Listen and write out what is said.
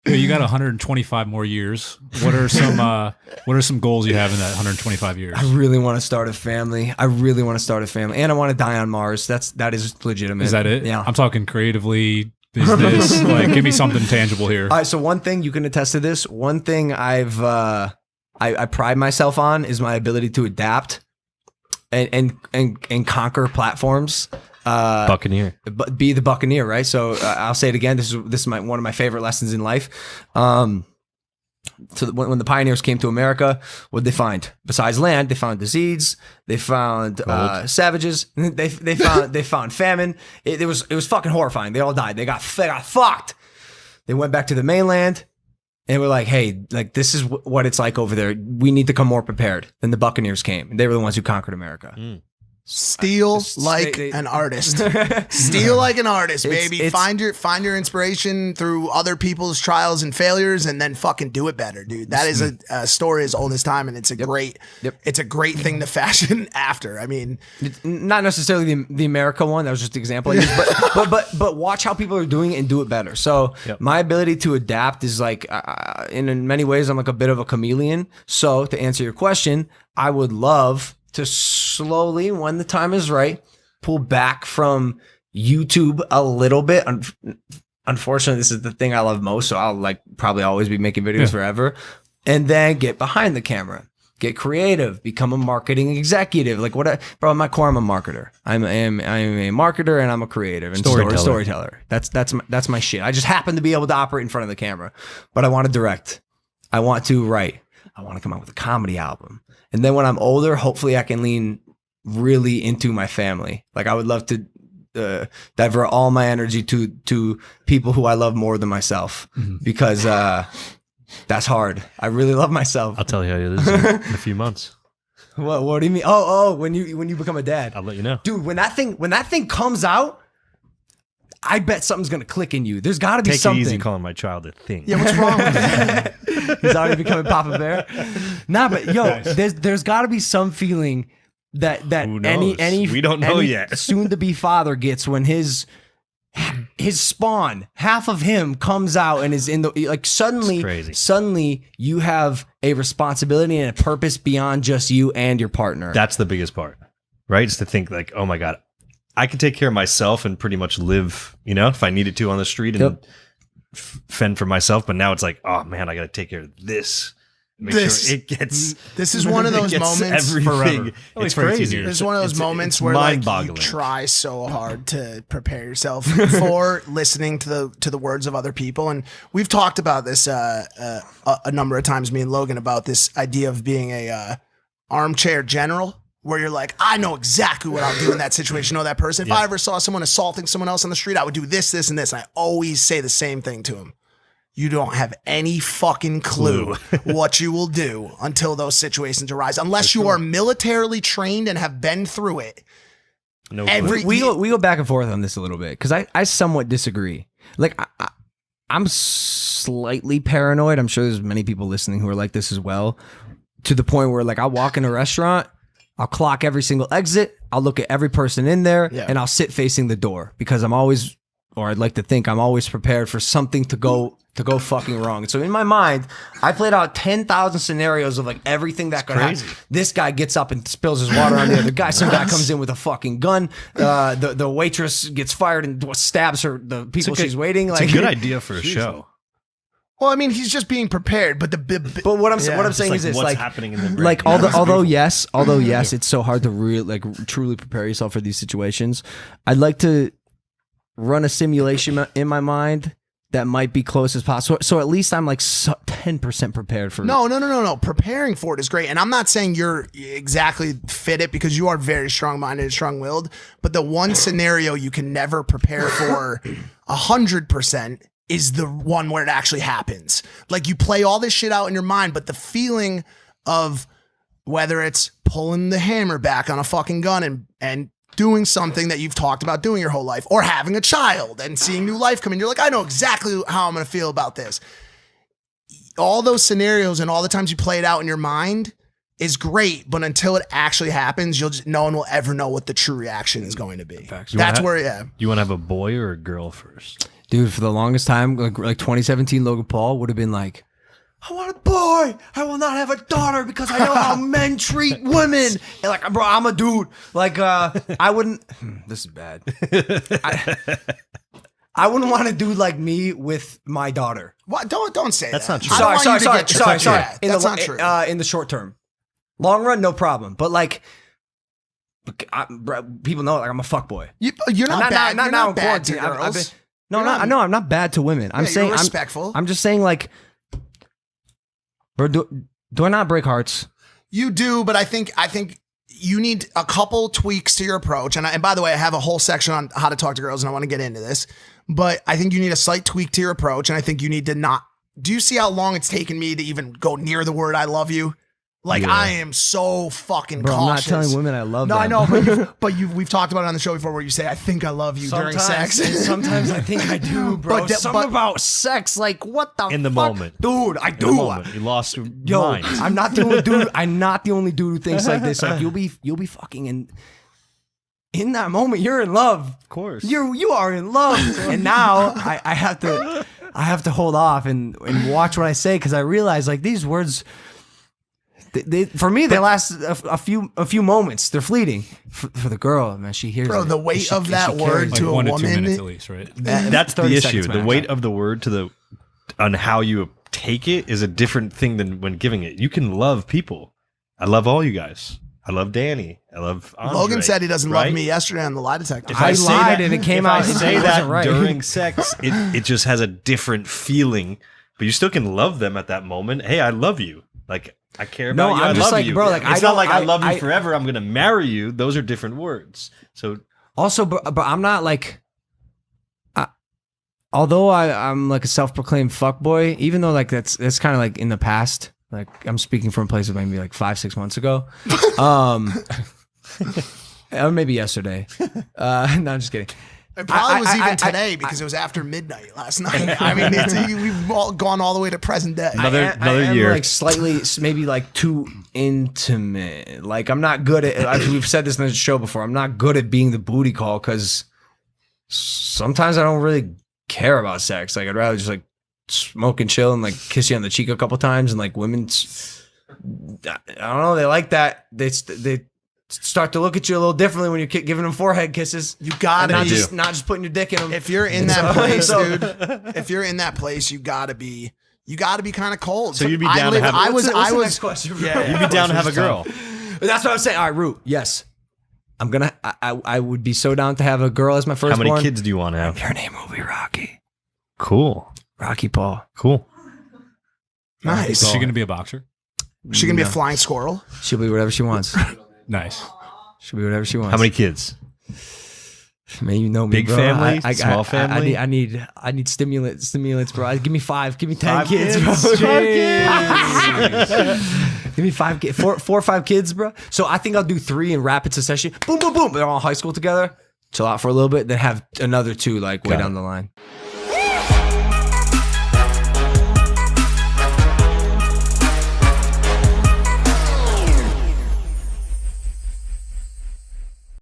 Yeah, you got 125 more years. What are some goals you have in that 125 years? I really want to start a family. And I want to die on Mars. That is legitimate. Is that it? Yeah. I'm talking creatively, business. Like, give me something tangible here. All right. So one thing you can attest to this. One thing I pride myself on is my ability to adapt and conquer platforms. Buccaneer. But be the Buccaneer, right? So I'll say it again. This is one of my favorite lessons in life. So when the pioneers came to America, what did they find? Besides land, they found disease. They found savages. They found famine. It was fucking horrifying. They all died. They got fucked. They went back to the mainland. And we're like, hey, like this is what it's like over there. We need to come more prepared. Then the Buccaneers came. And they were the ones who conquered America. Steal like an artist. Steal like an artist, baby. Find your inspiration through other people's trials and failures, and then fucking do it better, dude. That is a story as old as time, and it's a great thing to fashion after. I mean, it's not necessarily the America one. That was just the example I used, but watch how people are doing it and do it better. So my ability to adapt is like, in many ways, I'm like a bit of a chameleon. So to answer your question, I would love to slowly, when the time is right, pull back from YouTube a little bit. Unfortunately, this is the thing I love most, so I'll like probably always be making videos forever. And then get behind the camera, get creative, become a marketing executive. Like bro, at my core, I'm a marketer. I'm a marketer and I'm a creative and storyteller. That's my shit. I just happen to be able to operate in front of the camera, but I want to direct. I want to write. I want to come out with a comedy album. And then when I'm older, hopefully I can lean really into my family. Like I would love to divert all my energy to people who I love more than myself, because that's hard. I really love myself. I'll tell you how it is in a few months. What do you mean? Oh, when you become a dad. I'll let you know. Dude, when that thing comes out, I bet something's gonna click in you. There's got to be something. Take it easy calling my child a thing. Yeah, what's wrong with that? He's already becoming Papa Bear. Nah, but yo, there's got to be some feeling that any we don't know yet. soon to be father gets when his spawn, half of him comes out and is in the like suddenly you have a responsibility and a purpose beyond just you and your partner. That's the biggest part, right? Is to think like, oh my God, I can take care of myself and pretty much live, if I needed to on the street and fend for myself. But now it's like, oh man, I got to take care of this. Make sure it gets. This is one of those moments. Everything. It's crazy. This is one of those moments where like you try so hard to prepare yourself for listening to the words of other people. And we've talked about this a number of times, me and Logan, about this idea of being a armchair general. Where you're like, I know exactly what I'll do in that situation. Know that person. If I ever saw someone assaulting someone else on the street, I would do this, this, and this. And I always say the same thing to him. You don't have any fucking clue what you will do until those situations arise. Unless you are militarily trained and have been through it. No, we go back and forth on this a little bit because I somewhat disagree. Like I'm slightly paranoid. I'm sure there's many people listening who are like this as well. To the point where like I walk in a restaurant, I'll clock every single exit. I'll look at every person in there and I'll sit facing the door because I'd like to think I'm always prepared for something to go fucking wrong. And so in my mind, I played out 10,000 scenarios of like everything that could happen. This guy gets up and spills his water on the other guy. Some guy comes in with a fucking gun. The waitress gets fired and stabs the people she's waiting. It's a good idea for a show. Well, I mean, he's just being prepared, but what I'm saying is this, what's like happening in the brain. Like although yes, it's so hard to truly prepare yourself for these situations. I'd like to run a simulation in my mind that might be close as possible. So at least I'm like 10% prepared for it. No. Preparing for it is great. And I'm not saying you're exactly fit it because you are very strong-minded and strong-willed. But the one scenario you can never prepare for 100% is the one where it actually happens. Like you play all this shit out in your mind, but the feeling of whether it's pulling the hammer back on a fucking gun and doing something that you've talked about doing your whole life, or having a child and seeing new life come in. You're like, I know exactly how I'm going to feel about this. All those scenarios and all the times you play it out in your mind is great, but until it actually happens, no one will ever know what the true reaction is going to be. You want to have a boy or a girl first? Dude, for the longest time, like 2017 Logan Paul would have been like, I want a boy. I will not have a daughter because I know how men treat women. And like, bro, I'm a dude. Like, I wouldn't. This is bad. I wouldn't want a dude like me with my daughter. What? Don't say That's that. not true. I don't want you to get Sorry. Yeah, that's not true. In the short term, long run, no problem. But like, people know like I'm a fuckboy. You're not bad. You're not bad to quarantine. girls. I'm not bad to women. I'm saying you're respectful. I'm just saying like, bro, do I not break hearts? You do, but I think you need a couple tweaks to your approach. And by the way, I have a whole section on how to talk to girls, and I want to get into this. But I think you need a slight tweak to your approach, and I think you need to not. Do you see how long it's taken me to even go near the word "I love you"? Like I am so fucking Bro, cautious. I'm not telling women I love them. No, I know, we've talked about it on the show before, where you say, "I think I love you" during sex. Sometimes I think I do, bro. But Something about sex, like what the In the fuck? moment. Dude. I In do. the moment, you lost your Yo, mind. I'm not the only dude. I'm not the only dude who thinks like this. Like you'll be fucking in that moment. You're in love. Of course. You are in love. And now I have to hold off and watch what I say because I realize like these words. For me, they last a few moments. They're fleeting. For the girl, man, she hears. Bro, the weight of that word Like to a 1 to 2 woman. minutes at least, right? That's the 30 issue. seconds The max. weight of the word on how you take it is a different thing than when giving it. You can love people. I love all you guys. I love Danny. I love Andre, Logan said he doesn't right? love me yesterday on the lie detector. If I say lied that- and it came if out. I say it that wasn't right. during sex, it just has a different feeling. But you still can love them at that moment. Hey, I love you. Like I care about No, you. I'm I just love like, you. bro, like, it's I not like I don't- love you I- forever. I'm gonna marry you. Those are different words. So Also, but I'm not like. Although I'm like a self-proclaimed fuckboy, even though like that's kind of like in the past. Like I'm speaking from a place of maybe like 5-6 months ago, or maybe yesterday. No, I'm just kidding. It probably was even I- today because it was after midnight last night. I mean, we've all gone all the way to present day. Another I am year. like slightly, maybe like too intimate. Like I'm not good at. We've said this in the show before. I'm not good at being the booty call because sometimes I don't really care about sex. Like I'd rather just like smoke and chill and like kiss you on the cheek a couple times. And like women, I don't know, they like that. They start to look at you a little differently when you're giving them forehead kisses. You gotta not be. just putting your dick in them. If you're in that place, So- dude. If you're in that place, you gotta be kind of cold. So you'd be down to have- I What's was. the next question? Yeah. you'd be down to have a girl. That's what I'm saying. All right, Root. Yes, I'm gonna. I would be so down to have a girl as my first. How many kids do you want to have? Her name will be Rocky. Cool. Rocky Paul. Cool. Nice. Is she going to be a boxer? She gonna be a flying squirrel. She'll be whatever she wants. Nice. She'll be whatever she wants. How many kids? Man, you know me, Big bro. family? Small family? I need stimulants, bro. Give me 5. Give me 10 5 kids, kids. bro. 5 kids. Give me 5 kids. 4 or 5 kids, bro. So I think I'll do 3 in rapid succession. Boom, boom, boom. They're all in high school together. Chill out for a little bit, then have another 2 like way Got down it. the line.